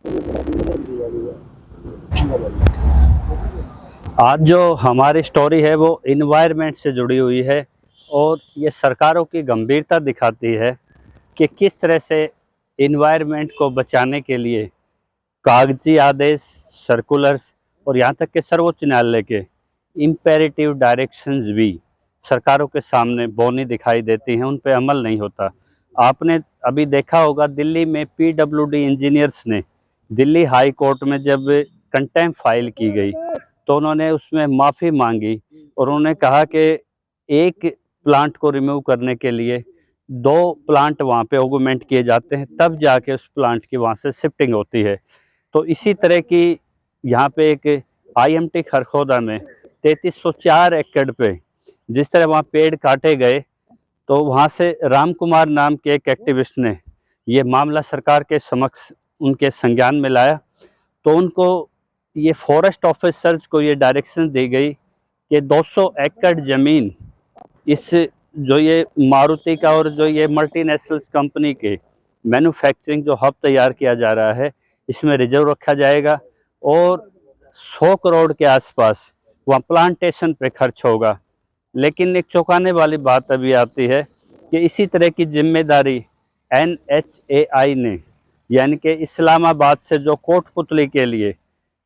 आज जो हमारी स्टोरी है वो इन्वायरमेंट से जुड़ी हुई है और ये सरकारों की गंभीरता दिखाती है कि किस तरह से इन्वायरमेंट को बचाने के लिए कागजी आदेश, सर्कुलर्स और यहाँ तक कि सर्वोच्च न्यायालय के इम्पेरेटिव डायरेक्शंस भी सरकारों के सामने बौनी दिखाई देती हैं, उन पे अमल नहीं होता। आपने अभी देखा होगा दिल्ली में पीडब्ल्यूडी इंजीनियर्स ने दिल्ली हाई कोर्ट में जब कंटेम्प्ट फाइल की गई तो उन्होंने उसमें माफ़ी मांगी और उन्होंने कहा कि एक प्लांट को रिमूव करने के लिए 2 प्लांट वहाँ पे ऑगमेंट किए जाते हैं, तब जाके उस प्लांट की वहाँ से शिफ्टिंग होती है। तो इसी तरह की यहाँ पे एक आईएमटी खरखोदा में 3304 एकड़ पे जिस तरह वहाँ पेड़ काटे गए, तो वहाँ से राम कुमार नाम के एक एक्टिविस्ट ने ये मामला सरकार के समक्ष उनके संज्ञान में लाया। तो उनको ये फॉरेस्ट ऑफिसर्स को ये डायरेक्शन दी गई कि 200 एकड़ ज़मीन इस जो ये मारुति का और जो ये मल्टीनेशनल कंपनी के मैन्युफैक्चरिंग जो हब तैयार किया जा रहा है इसमें रिजर्व रखा जाएगा और 100 करोड़ के आसपास वहाँ प्लांटेशन पे खर्च होगा। लेकिन एक चौंकाने वाली बात अभी आती है कि इसी तरह की जिम्मेदारी NHAI ने, यानी कि इस्लामाबाद से जो कोटपुतली के लिए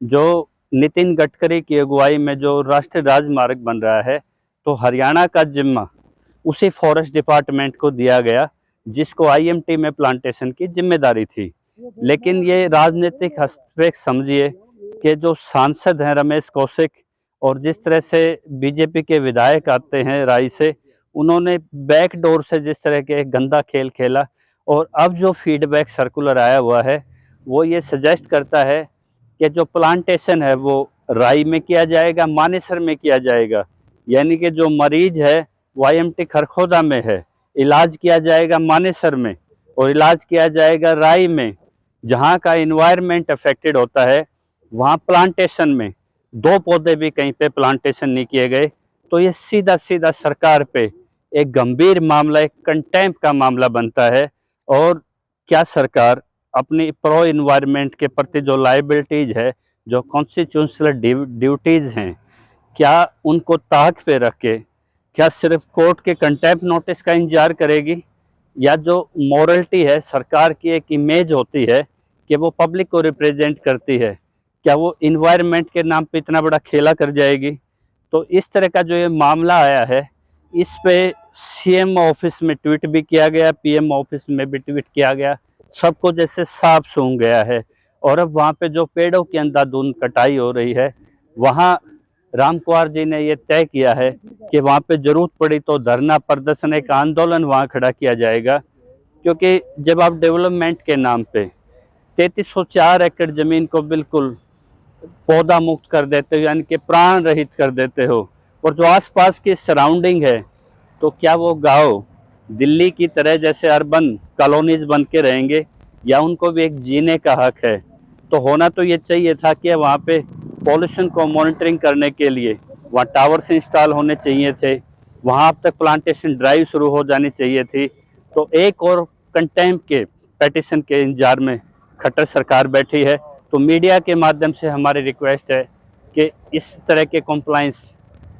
जो नितिन गडकरी की अगुवाई में जो राष्ट्रीय राजमार्ग बन रहा है, तो हरियाणा का जिम्मा उसी फॉरेस्ट डिपार्टमेंट को दिया गया जिसको आईएमटी में प्लांटेशन की जिम्मेदारी थी। लेकिन ये राजनीतिक हस्तक्षेप समझिए कि जो सांसद हैं रमेश कौशिक और जिस तरह से बीजेपी के विधायक आते हैं राई से, उन्होंने बैक डोर से जिस तरह के गंदा खेल खेला। और अब जो फीडबैक सर्कुलर आया हुआ है वो ये सजेस्ट करता है कि जो प्लांटेशन है वो राई में किया जाएगा, मानेसर में किया जाएगा, यानी कि जो मरीज है वो आईएमटी खरखोदा में है, इलाज किया जाएगा मानेसर में और इलाज किया जाएगा राई में। जहाँ का इन्वायरमेंट अफेक्टेड होता है वहाँ प्लांटेशन में 2 पौधे भी कहीं पे प्लांटेशन नहीं किए गए। तो ये सीधा सीधा सरकार पे एक गंभीर मामला, एक कंटेम्प्ट का मामला बनता है। और क्या सरकार अपनी प्रो इन्वायरमेंट के प्रति जो लायबिलिटीज है, जो कॉन्स्टिट्यूशनल ड्यूटीज़ हैं, क्या उनको ताक पे रख के क्या सिर्फ कोर्ट के कंटेम्प्ट नोटिस का इंतजार करेगी, या जो मॉरलिटी है सरकार की एक इमेज होती है कि वो पब्लिक को रिप्रेजेंट करती है, क्या वो इन्वायरमेंट के नाम पे इतना बड़ा खेला कर जाएगी। तो इस तरह का जो ये मामला आया है इस पे सीएम ऑफिस में ट्वीट भी किया गया, पीएम ऑफिस में भी ट्वीट किया गया, सबको जैसे सांप सूंघ गया है। और अब वहाँ पे जो पेड़ों की अंधाधुंध कटाई हो रही है, वहाँ राम कुमार जी ने ये तय किया है कि वहाँ पे जरूरत पड़ी तो धरना प्रदर्शन, एक आंदोलन वहाँ खड़ा किया जाएगा। क्योंकि जब आप डेवलपमेंट के नाम पे 3304 एकड़ ज़मीन को बिल्कुल पौधा मुक्त कर देते हो, यानी कि प्राण रहित कर देते हो, और जो आसपास की सराउंडिंग है, तो क्या वो गांव दिल्ली की तरह जैसे अर्बन कॉलोनीज बन के रहेंगे, या उनको भी एक जीने का हक है। तो होना तो ये चाहिए था कि वहाँ पे पॉल्यूशन को मॉनिटरिंग करने के लिए वहाँ टावर्स इंस्टॉल होने चाहिए थे, वहाँ अब तक प्लांटेशन ड्राइव शुरू हो जानी चाहिए थी। तो एक और कंटेम्प्ट के पेटिशन के इंतजार में खट्टर सरकार बैठी है। तो मीडिया के माध्यम से हमारी रिक्वेस्ट है कि इस तरह के कॉम्प्लाइंस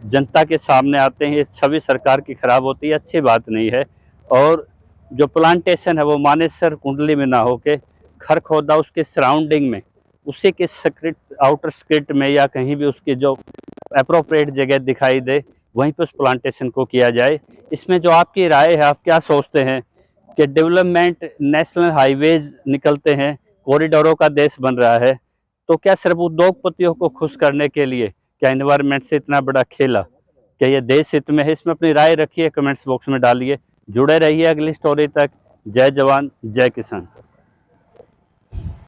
जनता के सामने आते हैं, ये छवि सरकार की खराब होती है, अच्छी बात नहीं है। और जो प्लांटेशन है वो मानेसर कुंडली में ना होके खरखोदा उसके सराउंडिंग में, उसी के स्क्रिप्ट आउटर स्क्रिप्ट में या कहीं भी उसकी जो अप्रोप्रिएट जगह दिखाई दे वहीं पर उस प्लांटेशन को किया जाए। इसमें जो आपकी राय है, आप क्या सोचते हैं कि डेवलपमेंट, नेशनल हाईवेज निकलते हैं, कॉरिडोरों का देश बन रहा है, तो क्या सिर्फ उद्योगपतियों को खुश करने के लिए क्या एनवायरनमेंट से इतना बड़ा खेला? क्या ये देश हित में है? इसमें अपनी राय रखिए, कमेंट्स बॉक्स में डालिए। जुड़े रहिए अगली स्टोरी तक। जय जवान जय किसान।